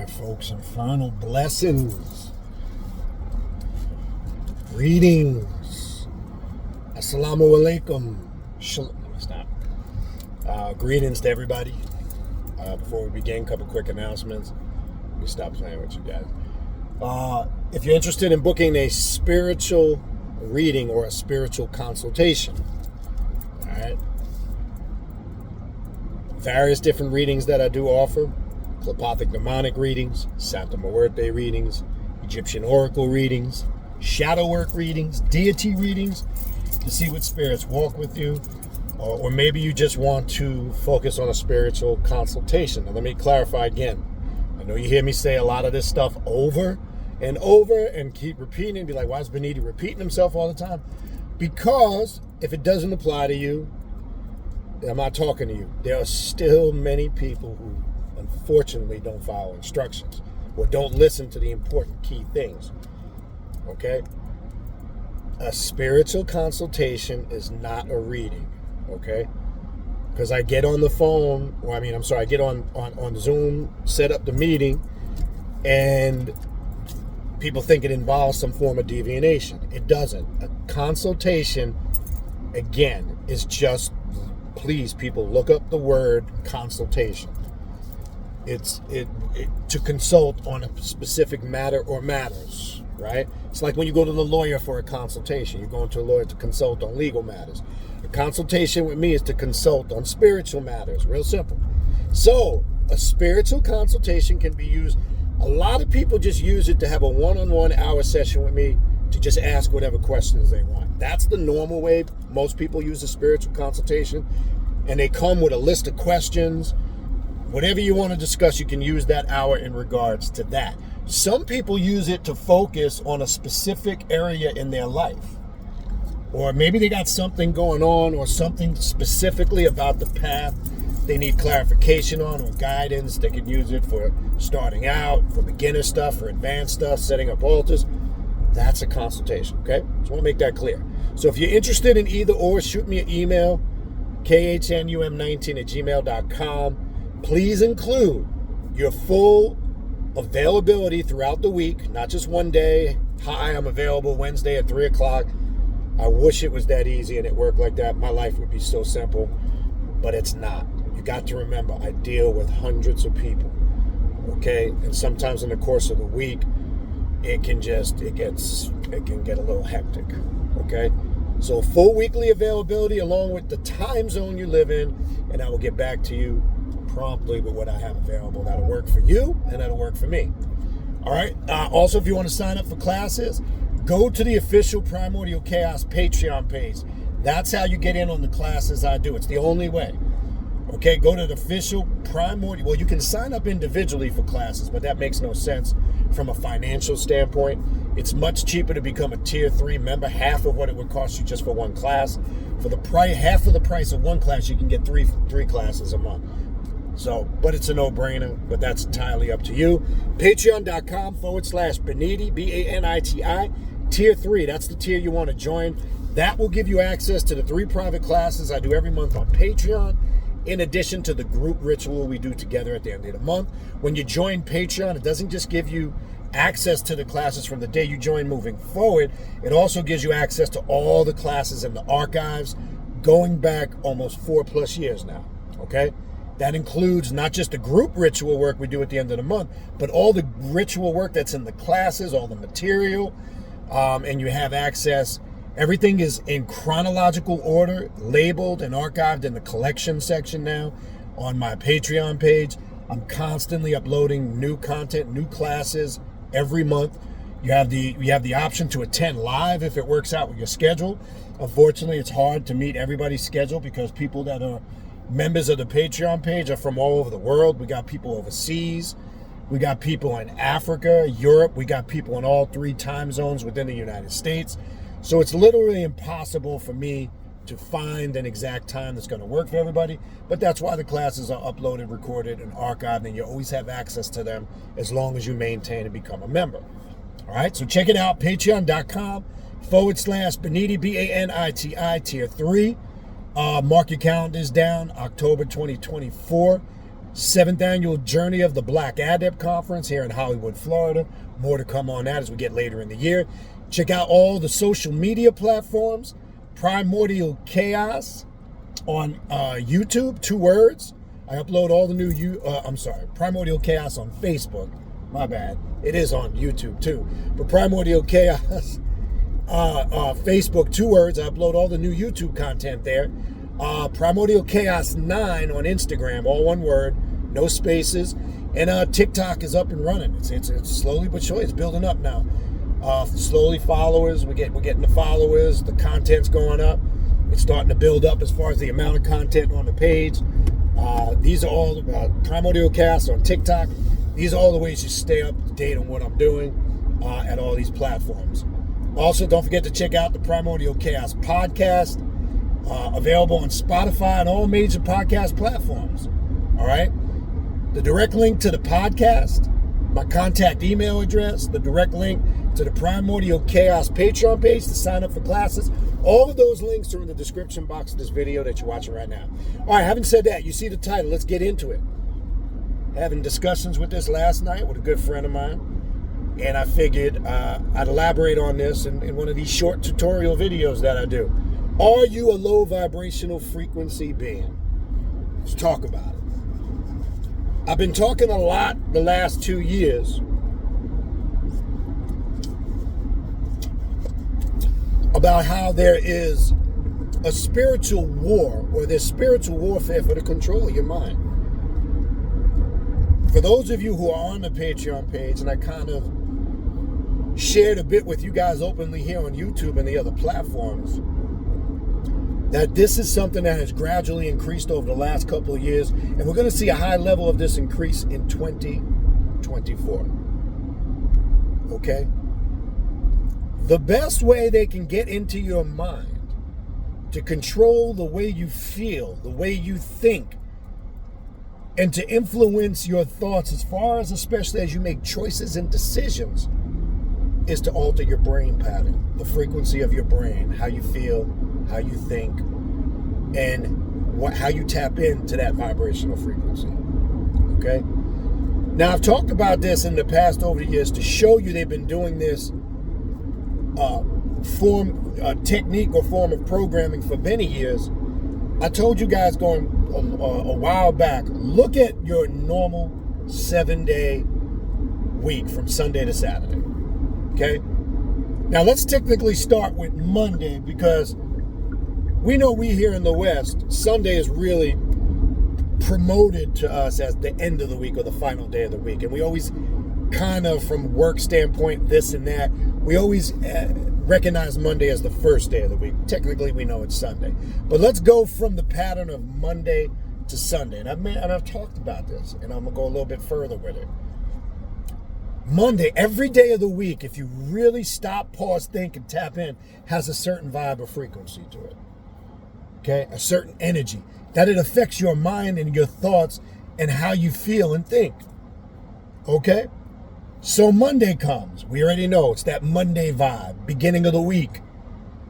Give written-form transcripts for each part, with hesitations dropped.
right, folks, infernal blessings. Greetings. Assalamu alaikum. Stop. Greetings to everybody. Before we begin, a couple quick announcements. Let me stop playing with you guys. If you're interested in booking a spiritual reading or a spiritual consultation, all right, various different readings that I do offer: telepathic demonic readings, Santa Muerte readings, Egyptian oracle readings, shadow work readings, deity readings, to see what spirits walk with you, or maybe you just want to focus on a spiritual consultation. Now, let me clarify again. I know you hear me say a lot of this stuff over and over and keep repeating and be like, why is Baniti repeating himself all the time? Because if it doesn't apply to you, I'm not talking to you. There are still many people who unfortunately don't follow instructions or don't listen to the important key things. Okay? A spiritual consultation is not a reading. Okay? Because I get on the phone, I get on Zoom, set up the meeting, and people think it involves some form of deviation. It doesn't. A consultation, again, is just, please, people, look up the word consultation. It's to consult on a specific matter or matters, right? It's like when you go to the lawyer for a consultation. You're going to a lawyer to consult on legal matters. A consultation with me is to consult on spiritual matters. Real simple. So, a spiritual consultation can be used. A lot of people just use it to have a one-on-one hour session with me to just ask whatever questions they want. That's the normal way most people use a spiritual consultation. And they come with a list of questions. Whatever you want to discuss, you can use that hour in regards to that. Some people use it to focus on a specific area in their life. Or maybe they got something going on or something specifically about the path they need clarification on or guidance. They can use it for starting out, for beginner stuff, for advanced stuff, setting up altars. That's a consultation, okay? Just want to make that clear. So if you're interested in either or, shoot me an email, khnum19@gmail.com. Please include your full availability throughout the week, not just one day. Hi, I'm available Wednesday at 3 o'clock. I wish it was that easy and it worked like that. My life would be so simple, but it's not. You got to remember, I deal with hundreds of people, okay? And sometimes in the course of the week, it can get a little hectic, okay? So full weekly availability along with the time zone you live in, and I will get back to you promptly with what I have available. That'll work for you and that'll work for me. All right. Also, if you want to sign up for classes, go to the official Primordial Chaos Patreon page. That's how you get in on the classes I do. It's the only way. Okay, go to the official Primordial. Well, you can sign up individually for classes, but that makes no sense from a financial standpoint. It's much cheaper to become a tier 3 member, half of what it would cost you just for one class. For the half of the price of one class, you can get three classes a month. So, but it's a no-brainer, but that's entirely up to you. Patreon.com/Baniti, Baniti, tier 3. That's the tier you want to join. That will give you access to the 3 private classes I do every month on Patreon, in addition to the group ritual we do together at the end of the month. When you join Patreon, it doesn't just give you access to the classes from the day you join moving forward. It also gives you access to all the classes in the archives going back almost 4+ years now, okay? That includes not just the group ritual work we do at the end of the month, but all the ritual work that's in the classes, all the material, and you have access. Everything is in chronological order, labeled and archived in the collection section now on my Patreon page. I'm constantly uploading new content, new classes every month. You have the option to attend live if it works out with your schedule. Unfortunately, it's hard to meet everybody's schedule because people that are members of the Patreon page are from all over the world. We got people overseas. We got people in Africa, Europe. We got people in all 3 time zones within the United States. So it's literally impossible for me to find an exact time that's going to work for everybody. But that's why the classes are uploaded, recorded, and archived, and you always have access to them as long as you maintain and become a member. All right, so check it out, patreon.com/Baniti, Baniti, tier 3. Mark your calendars down, October 2024. 7th annual Journey of the Black Adept Conference here in Hollywood, Florida. More to come on that as we get later in the year. Check out all the social media platforms. Primordial Chaos on YouTube, 2 words. I upload all the new, Primordial Chaos on Facebook. My bad. It is on YouTube too. But Primordial Chaos, Facebook, 2 words. I upload all the new YouTube content there. Primordial Chaos 9 on Instagram, all 1 word, no spaces. And TikTok is up and running. It's slowly but surely, it's building up now. Slowly followers, we're getting the followers, the content's going up. It's starting to build up as far as the amount of content on the page. These are all Primordial Cast on TikTok. These are all the ways you stay up to date on what I'm doing at all these platforms. Also, don't forget to check out the Primordial Chaos podcast, available on Spotify and all major podcast platforms. All right? The direct link to the podcast, my contact email address, the direct link to the Primordial Chaos Patreon page to sign up for classes. All of those links are in the description box of this video that you're watching right now. All right, having said that, you see the title. Let's get into it. Having discussions with this last night with a good friend of mine, and I figured I'd elaborate on this in one of these short tutorial videos that I do. Are you a low vibrational frequency being? Let's talk about it. I've been talking a lot the last 2 years about how there is a spiritual war, or there's spiritual warfare for the control of your mind. For those of you who are on the Patreon page, and I kind of shared a bit with you guys openly here on YouTube and the other platforms, that this is something that has gradually increased over the last couple of years, and we're going to see a high level of this increase in 2024. Okay? The best way they can get into your mind to control the way you feel, the way you think, and to influence your thoughts as far as, especially as you make choices and decisions, is to alter your brain pattern, the frequency of your brain, how you feel, how you think, and how you tap into that vibrational frequency. Okay? Now, I've talked about this in the past over the years to show you they've been doing this technique or form of programming for many years. I told you guys going a while back, look at your normal 7-day week from Sunday to Saturday. Okay? Now, let's technically start with Monday, because we know we here in the West, Sunday is really promoted to us as the end of the week or the final day of the week. And we always kind of, from work standpoint, this and that, we always recognize Monday as the first day of the week. Technically, we know it's Sunday. But let's go from the pattern of Monday to Sunday. And I've talked about this, and I'm going to go a little bit further with it. Monday, every day of the week, if you really stop, pause, think, and tap in, has a certain vibe or frequency to it. Okay? A certain energy. That it affects your mind and your thoughts and how you feel and think. Okay? So Monday comes. We already know it's that Monday vibe, beginning of the week.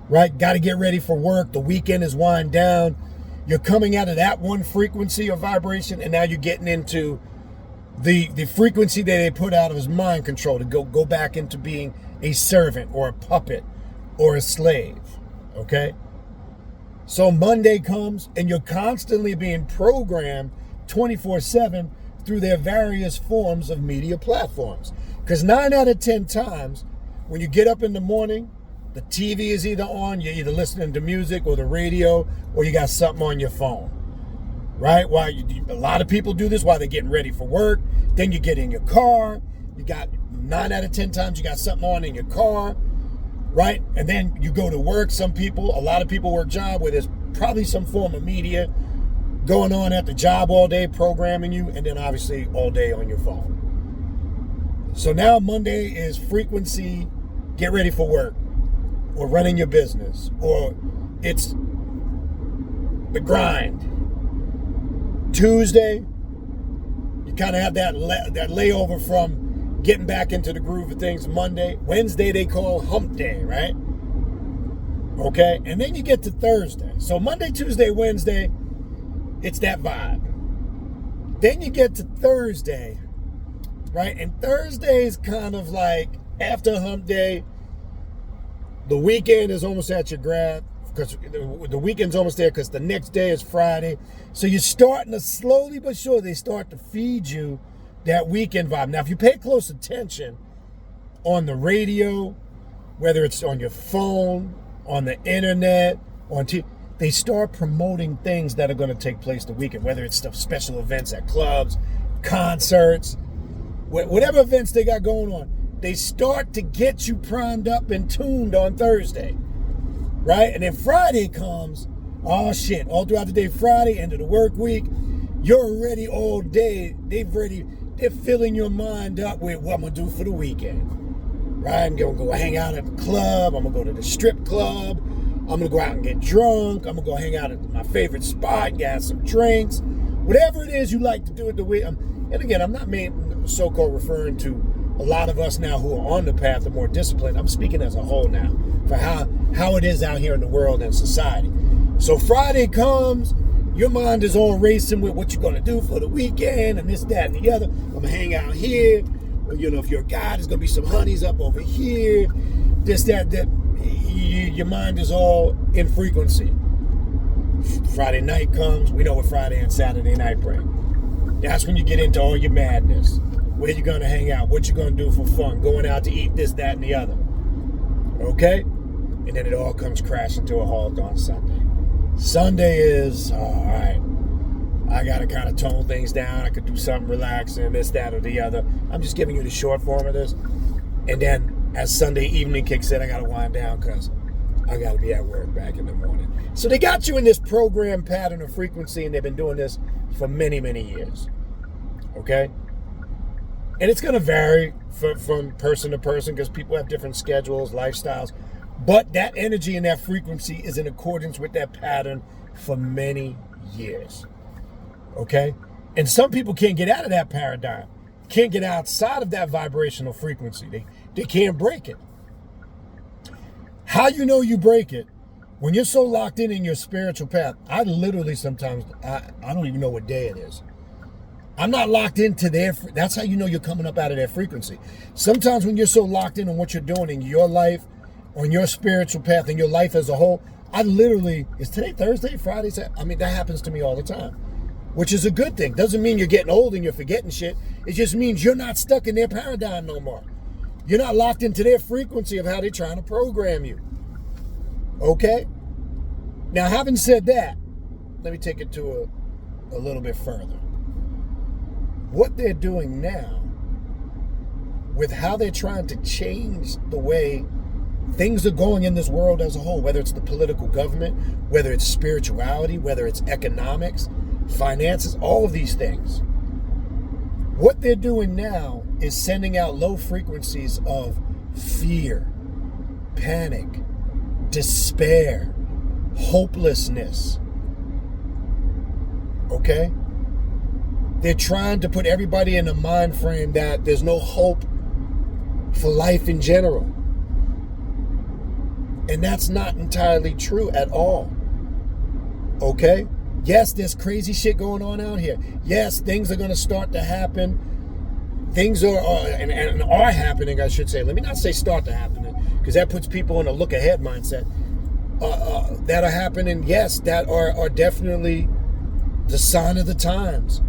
Right? Got to get ready for work. The weekend is winding down. You're coming out of that one frequency or vibration, and now you're getting into the frequency that they put out of his mind control to go back into being a servant or a puppet or a slave. Okay? So Monday comes, and you're constantly being programmed 24/7 through their various forms of media platforms. Because 9 out of 10 times, when you get up in the morning, the TV is either on, you're either listening to music or the radio, or you got something on your phone. Right? A lot of people do this while they're getting ready for work. Then you get in your car. You got 9 out of 10 times you got something on in your car. Right? And then you go to work. A lot of people work job where there's probably some form of media going on at the job all day, programming you, and then obviously all day on your phone. So now Monday is frequency, get ready for work, or running your business, or it's the grind. Tuesday, you kind of have that layover from getting back into the groove of things. Monday, Wednesday they call hump day, right? Okay, and then you get to Thursday. So Monday, Tuesday, Wednesday, it's that vibe. Then you get to Thursday, right? And Thursday is kind of like after hump day. The weekend is almost at your grab because the weekend's almost there because the next day is Friday. So you're starting to slowly but surely, they start to feed you that weekend vibe. Now, if you pay close attention on the radio, whether it's on your phone, on the internet, on TV, they start promoting things that are going to take place the weekend, whether it's the special events at clubs, concerts, whatever events they got going on. They start to get you primed up and tuned on Thursday, right? And then Friday comes, oh shit, all throughout the day, Friday, end of the work week, you're ready all day. They're filling your mind up with what I'm gonna do for the weekend, right? I'm gonna go hang out at the club. I'm gonna go to the strip club. I'm gonna go out and get drunk. I'm gonna go hang out at my favorite spot, get some drinks, whatever it is you like to do at the weekend. And again, I'm not so-called referring to a lot of us now who are on the path of more discipline. I'm speaking as a whole now for how it is out here in the world and society. So Friday comes, your mind is all racing with what you're going to do for the weekend and this, that, and the other. I'm going to hang out here. You know, if you're a guy, there's going to be some honeys up over here. This, that. Your mind is all in frequency. Friday night comes. We know what Friday and Saturday night bring. That's when you get into all your madness. Where you going to hang out, what you going to do for fun, going out to eat this, that, and the other. Okay? And then it all comes crashing to a halt on Sunday. Sunday is, all right, I got to kind of tone things down. I could do something relaxing, this, that, or the other. I'm just giving you the short form of this. And then as Sunday evening kicks in, I got to wind down because I got to be at work back in the morning. So they got you in this program pattern of frequency, and they've been doing this for many, many years. Okay? And it's going to vary from person to person because people have different schedules, lifestyles. But that energy and that frequency is in accordance with that pattern for many years. Okay? And some people can't get out of that paradigm, can't get outside of that vibrational frequency. They can't break it. How you know you break it? When you're so locked in your spiritual path, I literally sometimes, I don't even know what day it is. I'm not locked into that's how you know you're coming up out of their frequency. Sometimes when you're so locked in on what you're doing in your life, on your spiritual path, in your life as a whole, is today Thursday, Friday, Saturday? I mean, that happens to me all the time, which is a good thing. Doesn't mean you're getting old and you're forgetting shit. It just means you're not stuck in their paradigm no more. You're not locked into their frequency of how they're trying to program you. Okay? Now, having said that, let me take it to a little bit further. What they're doing now with how they're trying to change the way things are going in this world as a whole, whether it's the political government, whether it's spirituality, whether it's economics, finances, all of these things. What they're doing now is sending out low frequencies of fear, panic, despair, hopelessness. Okay? They're trying to put everybody in a mind frame that there's no hope for life in general. And that's not entirely true at all. Okay? Yes, there's crazy shit going on out here. Yes, things are going to start to happen. Things are happening, I should say. Let me not say start to happen, because that puts people in a look ahead mindset. That are happening, yes, that are definitely the sign of the times.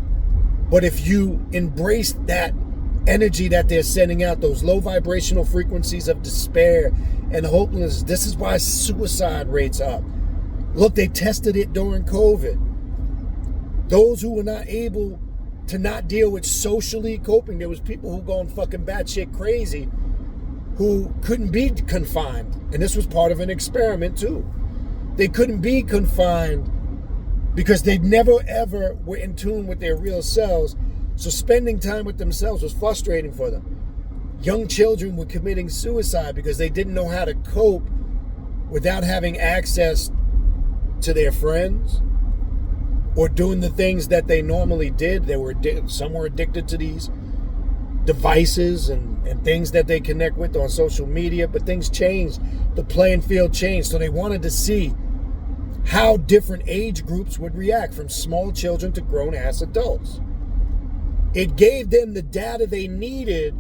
But if you embrace that energy that they're sending out, those low vibrational frequencies of despair and hopelessness, this is why suicide rates up. Look, they tested it during COVID. Those who were not able to not deal with socially coping, there was people who going fucking batshit crazy who couldn't be confined. And this was part of an experiment too. They couldn't be confined because they never ever were in tune with their real selves. So spending time with themselves was frustrating for them. Young children were committing suicide because they didn't know how to cope without having access to their friends or doing the things that they normally did. Some were addicted to these devices and things that they connect with on social media, but things changed. The playing field changed. So they wanted to see how different age groups would react, from small children to grown-ass adults. It gave them the data they needed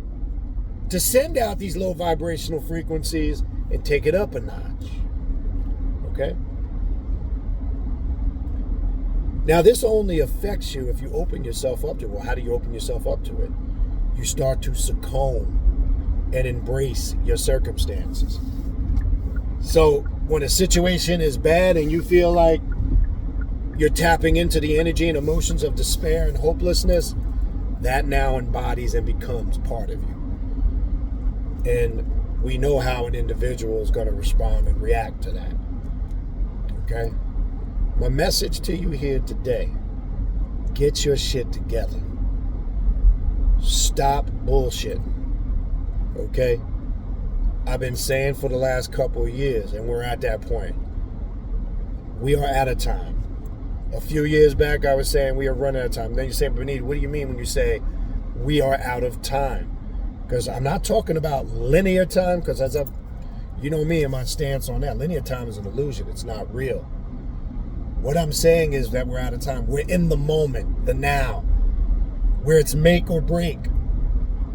to send out these low vibrational frequencies and take it up a notch. Okay? Now, this only affects you if you open yourself up to it. Well, how do you open yourself up to it? You start to succumb and embrace your circumstances. So when a situation is bad and you feel like you're tapping into the energy and emotions of despair and hopelessness, that now embodies and becomes part of you. And we know how an individual is going to respond and react to that. Okay? My message to you here today, get your shit together. Stop bullshitting. Okay? I've been saying for the last couple of years, and we're at that point. We are out of time. A few years back, I was saying we are running out of time. Then you say, Benita, what do you mean when you say we are out of time? Because I'm not talking about linear time, because you know me and my stance on that. Linear time is an illusion. It's not real. What I'm saying is that we're out of time. We're in the moment, the now, where it's make or break.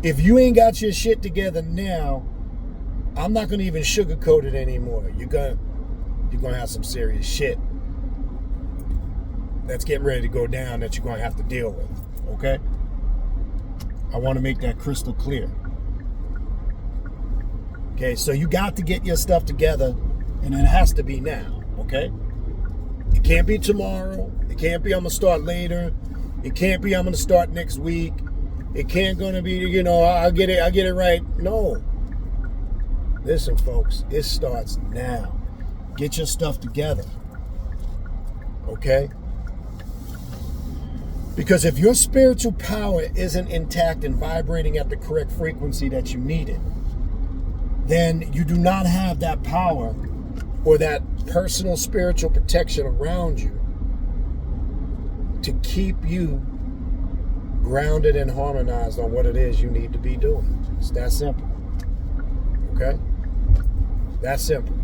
If you ain't got your shit together now, I'm not going to even sugarcoat it anymore. You're going to have some serious shit that's getting ready to go down that you're going to have to deal with. Okay? I want to make that crystal clear. Okay, so you got to get your stuff together, and it has to be now. Okay? It can't be tomorrow. It can't be I'm going to start later. It can't be I'm going to start next week. It can't going to be, I'll get it right. No. Listen, folks, it starts now. Get your stuff together. Okay? Because if your spiritual power isn't intact and vibrating at the correct frequency that you need it, then you do not have that power or that personal spiritual protection around you to keep you grounded and harmonized on what it is you need to be doing. It's that simple. Okay? That simple.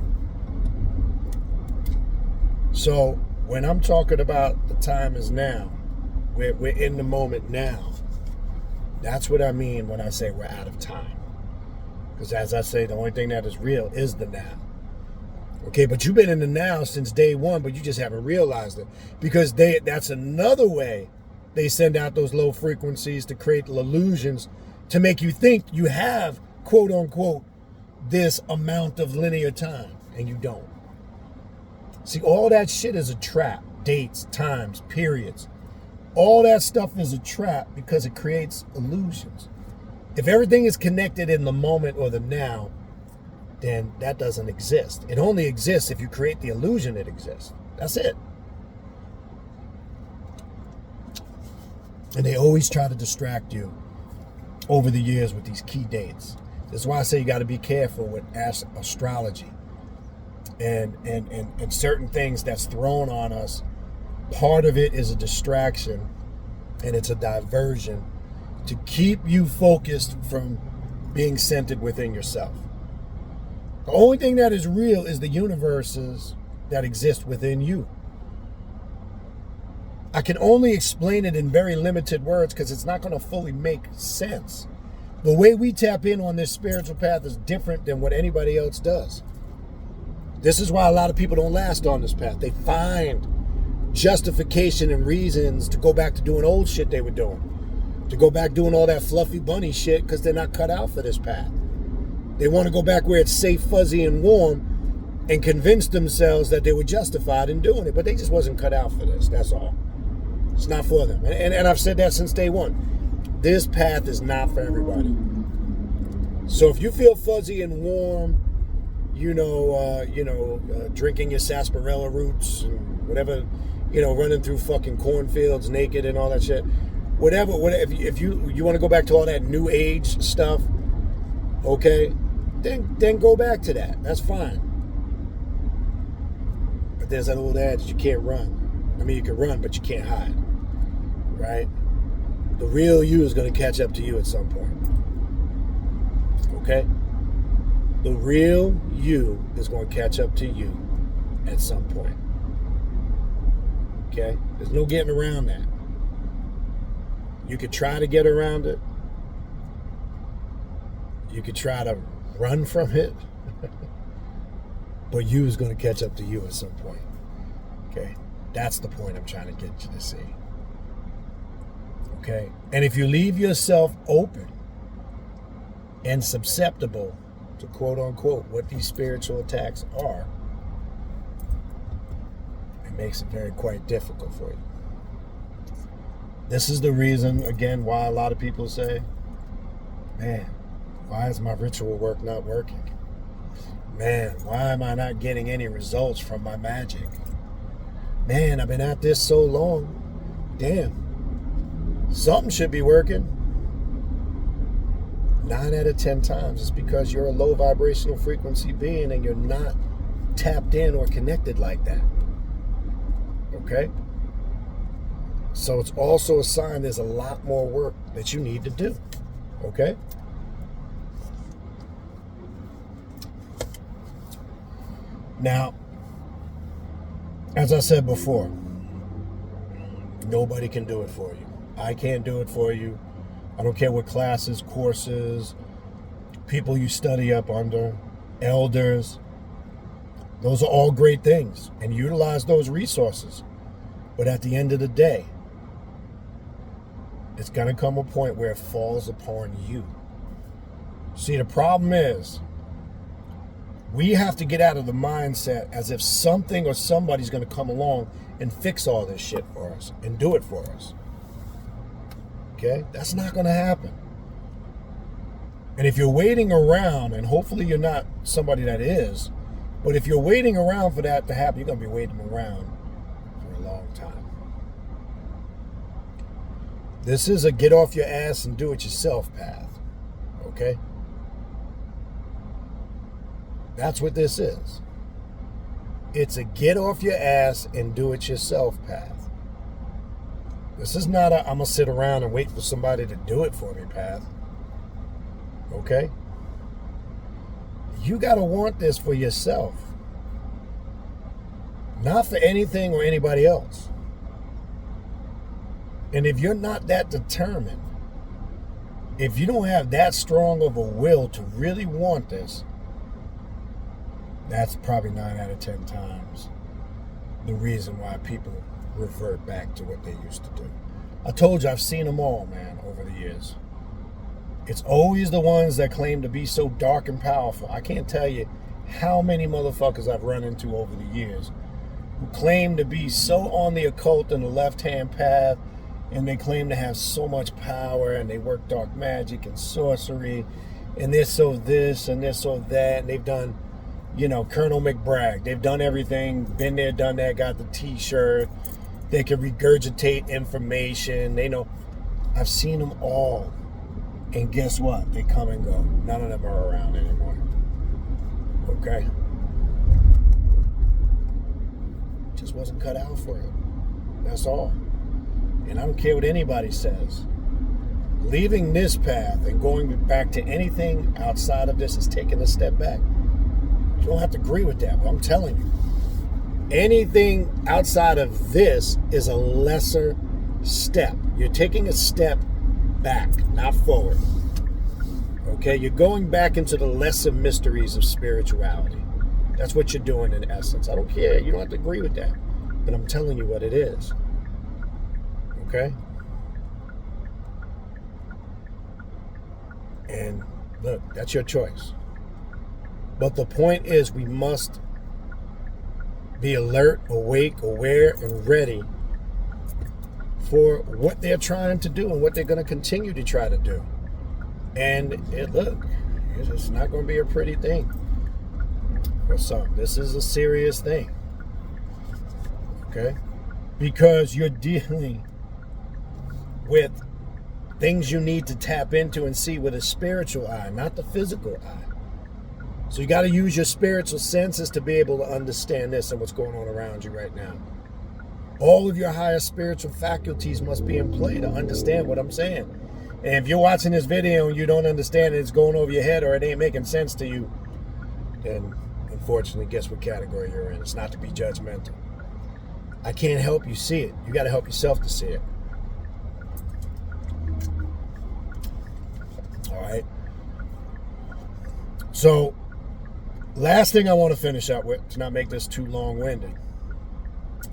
So when I'm talking about the time is now, we're in the moment now. That's what I mean when I say we're out of time. Because as I say, the only thing that is real is the now. Okay, but you've been in the now since day one, but you just haven't realized it. Because that's another way they send out those low frequencies to create illusions to make you think you have, quote unquote, this amount of linear time, and you don't. See, all that shit is a trap. Dates, times, periods. All that stuff is a trap because it creates illusions. If everything is connected in the moment or the now, then that doesn't exist. It only exists if you create the illusion it exists. That's it. And they always try to distract you over the years with these key dates. That's why I say you got to be careful with astrology and certain things that's thrown on us. Part of it is a distraction and it's a diversion to keep you focused from being centered within yourself. The only thing that is real is the universes that exist within you. I can only explain it in very limited words because it's not going to fully make sense. The way we tap in on this spiritual path is different than what anybody else does. This is why a lot of people don't last on this path. They find justification and reasons to go back to doing old shit they were doing. To go back doing all that fluffy bunny shit because they're not cut out for this path. They want to go back where it's safe, fuzzy, and warm and convince themselves that they were justified in doing it. But they just wasn't cut out for this. That's all. It's not for them. And I've said that since day one. This path is not for everybody. So if you feel fuzzy and warm, drinking your sarsaparilla roots and whatever, running through fucking cornfields naked and all that shit, whatever if you want to go back to all that new age stuff, okay, then go back to that. That's fine. But there's that old adage, you can't run. I mean, you can run, but you can't hide. Right? The real you is going to catch up to you at some point. Okay? The real you is going to catch up to you at some point. Okay? There's no getting around that. You could try to get around it. You could try to run from it. But you is going to catch up to you at some point. Okay? That's the point I'm trying to get you to see. Okay? And if you leave yourself open and susceptible to quote unquote what these spiritual attacks are, it makes it very quite difficult for you. This is the reason, again, why a lot of people say, man, why is my ritual work not working? Man, why am I not getting any results from my magic? Man, I've been at this so long. Damn. Something should be working. 9 out of 10 times it's because you're a low vibrational frequency being and you're not tapped in or connected like that. Okay? So it's also a sign there's a lot more work that you need to do. Okay? Now, as I said before, nobody can do it for you. I can't do it for you. I don't care what classes, courses, people you study up under, elders. Those are all great things, and utilize those resources. But at the end of the day, it's going to come a point where it falls upon you. See, the problem is, we have to get out of the mindset as if something or somebody's going to come along and fix all this shit for us and do it for us. Okay? That's not going to happen. And if you're waiting around, and hopefully you're not somebody that is, but if you're waiting around for that to happen, you're going to be waiting around for a long time. This is a get off your ass and do it yourself path. Okay? That's what this is. It's a get off your ass and do it yourself path. This is not a I'm going to sit around and wait for somebody to do it for me path. Okay? You got to want this for yourself. Not for anything or anybody else. And if you're not that determined, if you don't have that strong of a will to really want this, that's probably 9 out of 10 times the reason why people revert back to what they used to do. I told you I've seen them all, man, over the years. It's always the ones that claim to be so dark and powerful. I can't tell you how many motherfuckers I've run into over the years who claim to be so on the occult and the left-hand path, and they claim to have so much power, and they work dark magic and sorcery, and they're so this and they're so that, and they've done, you know, Colonel McBragg. They've done everything, been there, done that, got the t-shirt. They can regurgitate information. They know. I've seen them all. And guess what? They come and go. None of them are around anymore. Okay? Just wasn't cut out for it. That's all. And I don't care what anybody says. Leaving this path and going back to anything outside of this is taking a step back. You don't have to agree with that, but I'm telling you, anything outside of this is a lesser step. You're taking a step back, not forward. Okay? You're going back into the lesser mysteries of spirituality. That's what you're doing in essence. I don't care. You don't have to agree with that. But I'm telling you what it is. Okay? And look, that's your choice. But the point is, we must be alert, awake, aware, and ready for what they're trying to do and what they're going to continue to try to do. And look, it's not going to be a pretty thing for some. This is a serious thing. Okay? Because you're dealing with things you need to tap into and see with a spiritual eye, not the physical eye. So you got to use your spiritual senses to be able to understand this and what's going on around you right now. All of your higher spiritual faculties must be in play to understand what I'm saying. And if you're watching this video and you don't understand it, it's going over your head or it ain't making sense to you, then unfortunately, guess what category you're in. It's not to be judgmental. I can't help you see it. You got to help yourself to see it. So, last thing I want to finish up with, to not make this too long-winded,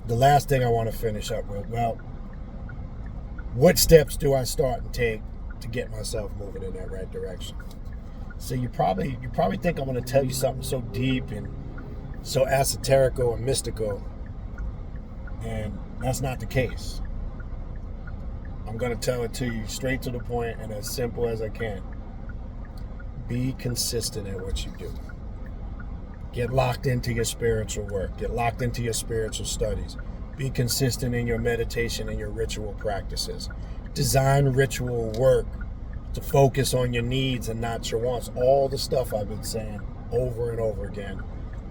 the last thing I want to finish up with, well, what steps do I start and take to get myself moving in that right direction? So you probably think I'm going to tell you something so deep and so esoterical and mystical, and that's not the case. I'm going to tell it to you straight to the point and as simple as I can. Be consistent at what you do. Get locked into your spiritual work. Get locked into your spiritual studies. Be consistent in your meditation and your ritual practices. Design ritual work to focus on your needs and not your wants. All the stuff I've been saying over and over again,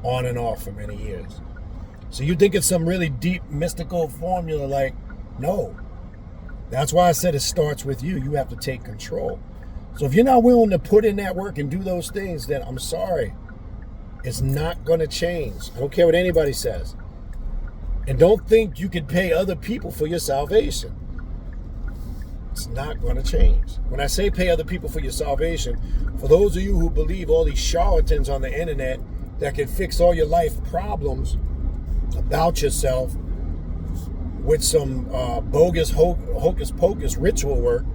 on and off for many years. So you think it's some really deep mystical formula? Like, no. That's why I said it starts with you. You have to take control. So if you're not willing to put in that work and do those things, then I'm sorry. It's not going to change. I don't care what anybody says. And don't think you can pay other people for your salvation. It's not going to change. When I say pay other people for your salvation, for those of you who believe all these charlatans on the internet that can fix all your life problems about yourself with some bogus hocus pocus ritual work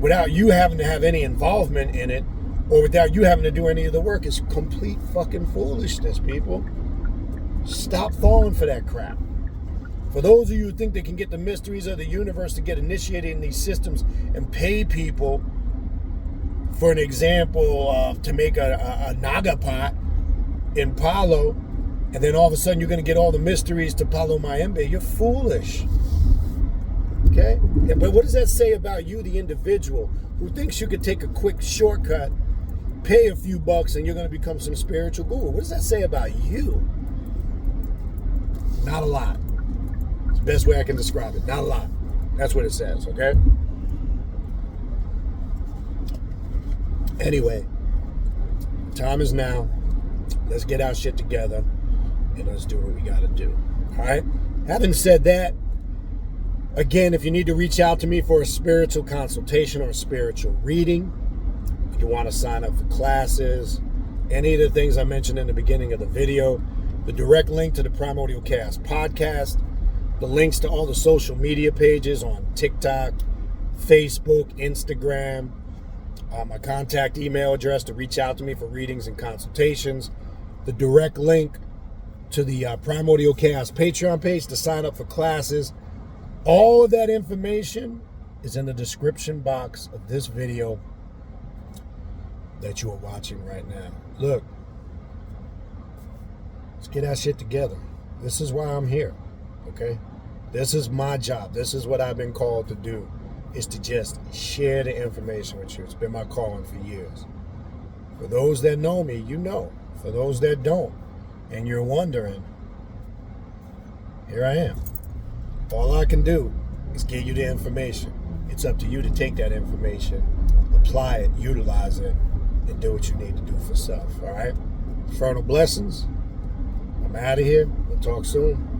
without you having to have any involvement in it, or without you having to do any of the work, is complete fucking foolishness, people. Stop falling for that crap. For those of you who think they can get the mysteries of the universe to get initiated in these systems and pay people, for an example, to make a naga pot in Palo, and then all of a sudden you're going to get all the mysteries to Palo Mayembe, you're foolish. Okay? But what does that say about you, the individual, who thinks you could take a quick shortcut, pay a few bucks, and you're going to become some spiritual guru? What does that say about you? Not a lot. It's the best way I can describe it. Not a lot. That's what it says, okay? Anyway, time is now. Let's get our shit together and let's do what we got to do. All right? Having said that, again, if you need to reach out to me for a spiritual consultation or a spiritual reading, if you want to sign up for classes, any of the things I mentioned in the beginning of the video, the direct link to the Primordial Cast podcast, the links to all the social media pages on TikTok, Facebook, Instagram, my contact email address to reach out to me for readings and consultations, the direct link to the Primordial Cast Patreon page to sign up for classes. All of that information is in the description box of this video that you are watching right now. Look, let's get our shit together. This is why I'm here, okay? This is my job. This is what I've been called to do, is to just share the information with you. It's been my calling for years. For those that know me, you know. For those that don't, and you're wondering, here I am. All I can do is give you the information. It's up to you to take that information, apply it, utilize it, and do what you need to do for self, all right? Infernal blessings. I'm out of here. We'll talk soon.